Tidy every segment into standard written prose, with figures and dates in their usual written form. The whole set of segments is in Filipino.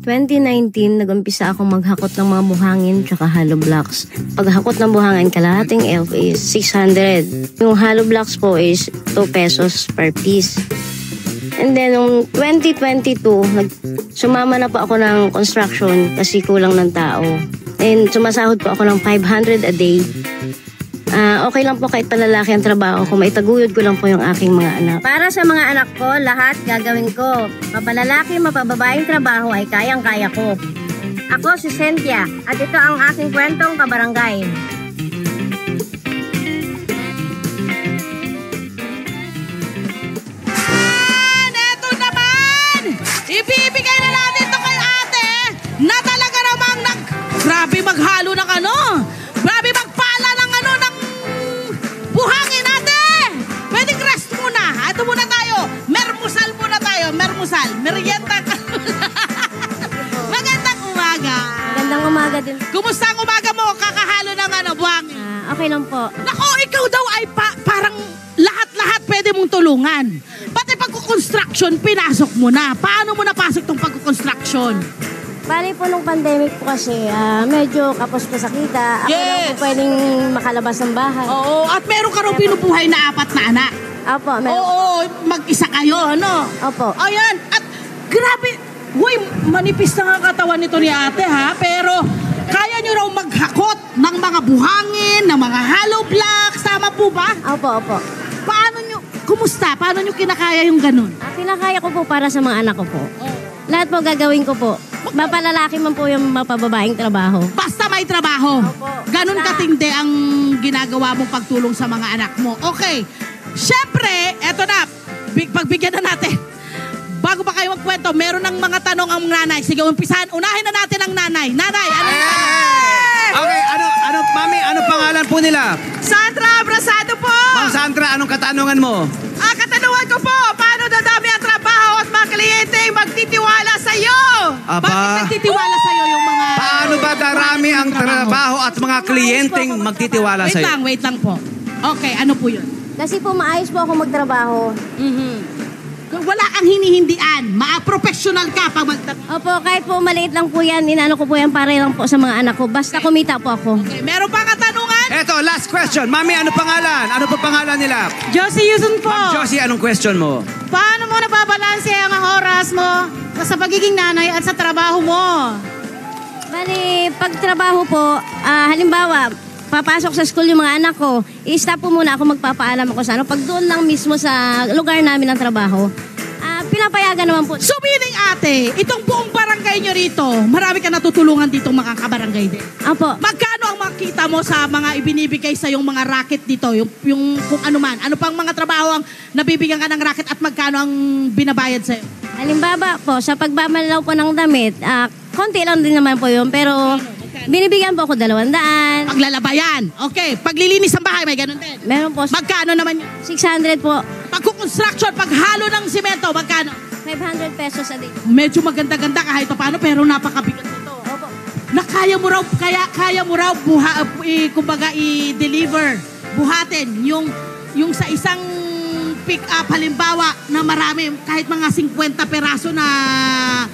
2019, nag-umpisa akong maghakot ng mga buhangin tsaka hollow blocks. Paghakot ng buhangin, kalahating elf is 600. Yung hollow blocks po is 2 pesos per piece. And then, noong 2022, sumama na po ako ng construction kasi kulang ng tao. And sumasahod po ako ng 500 a day. Okay lang po kahit palalaki ang trabaho ko, maitaguyod ko lang po yung aking mga anak. Para sa mga anak ko, lahat gagawin ko. Mapalalaki, mapababaeng trabaho ay kayang-kaya ko. Ako si Cynthia at ito ang aking kwentong kabarangay. Eto naman! Ibibigay na natin ito kay ate na talaga namang grabe maghalo ng grabe magpala ng ng buhangin ate! Pwedeng rest muna. Ito muna tayo. Mermusal muna tayo. Mermusal. Merienda ka. Magandang umaga. Magandang umaga din. Kumusta ang umaga mo? Kakahalo ng buhangin. Okay lang po. Nako, ikaw daw ay parang lahat-lahat pwede mong tulungan. Pati pagkukonstruction, pinasok mo na. Paano mo napasok tong pagkukonstruction? Bali po nung pandemic po kasi, medyo kapos po sa kita. Ako lang po pwedeng makalabas ng bahay. Oo, at meron ka rin binubuhay na 4 na anak. Opo, meron. Oo, mag-isa kayo, ano? Opo. Ayan, at grabe, manipis na nga katawan nito ni ate ha, pero kaya nyo raw maghakot ng mga buhangin, ng mga hollow blocks, tama po ba? Opo. Kumusta? Paano nyo kinakaya yung ganun? Kinakaya ko po para sa mga anak ko po. Lahat po gagawin ko po. Mapalalaki man po yung mapababaeng trabaho. Basta may trabaho. Opo. Ganun katindi ang ginagawa mong pagtulong sa mga anak mo. Okay. Siyempre, eto na. Pagbigyan na natin. Bago pa kayo magkwento, meron ng mga tanong ang nanay. Sige, umpisahan. Unahin na natin ang nanay. Nanay, ano yung tanong? Okay, mami, ano pangalan po nila? Sandra Abrasado po! Ma'am Sandra, anong katanungan mo? Katanungan ko po, paano dadami ang trabaho at mga kliyente magtitiwala sa'yo? Aba. Bakit nagtitiwala sa'yo yung mga... Paano ba darami ang trabaho at mga kliyenteng magtitiwala sa'yo? Wait lang po. Okay, ano po yun? Kasi po maayos po ako magtrabaho. Wala kang hinihindian. Professional ka pag Opo, kahit po maliit lang po yan, inano ko po yan para lang po sa mga anak ko. Basta kumita po ako. Okay, meron pa katanungan? Eto, last question. Mami, ano pangalan? Ano pa pangalan nila? Josie Yusun po. Ma'am Josie, anong question mo? Paano mo nababalanse ang oras mo sa pagiging nanay at sa trabaho mo? Bali, pagtrabaho po, halimbawa, papasok sa school yung mga anak ko, i-stop po muna ako, magpapaalam ako sa ano. Pag doon lang mismo sa lugar namin ng trabaho, pinapayagan naman po. So meaning ate, itong buong barangay nyo rito, marami ka natutulungan dito mga kabarangay din. Apo. Magkano ang makita mo sa mga ibinibigay sa yung mga racket dito? Yung kung ano man. Ano pang mga trabaho ang nabibigyan ka ng racket at magkano ang binabayad sa'yo? Halimbawa po, sa pagbabalaw po ng damit, konti lang din naman po yun, pero binibigyan po ako 200. Paglalabayan. Okay. Paglilinis ng bahay, may ganun din. Meron po. Magkano naman yun? 600 po. Pagkukonstruction, paghalo ng simento, magkano? 500 pesos a day. Medyo maganda-ganda kahit paano, pero napakabigat nito. Opo. Na kaya mo raw kumbaga i-deliver, buhatin yung sa isang pick up halimbawa na marami, kahit mga 50 peraso na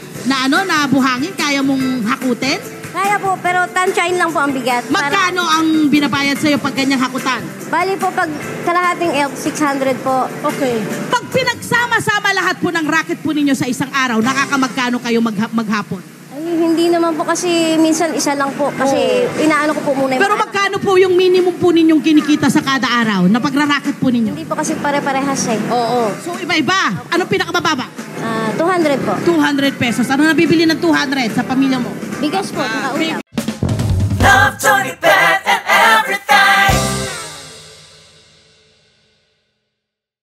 buhangin, kaya mong hakutin? Kaya po, pero tanchain lang po ang bigat. Magkano ang binabayad sa'yo pag ganyang hakutan? Bali po, pag kalahating elf, 600 po. Okay. Pag pinagsama-sama lahat po ng racket po ninyo sa isang araw, nakakamagkano kayo maghapon? Ay, hindi naman po kasi minsan isa lang po. Kasi inaano ko po muna yung Pero mga magkano po yung minimum po ninyong kinikita sa kada araw na pagra-racket po ninyo? Hindi po kasi pare-parehas eh. Oo. So iba-iba. Anong pinakamababa? 200 po. 200 pesos. Ano nabibili ng 200 sa pamilya mo? Bigas po, saka ulam.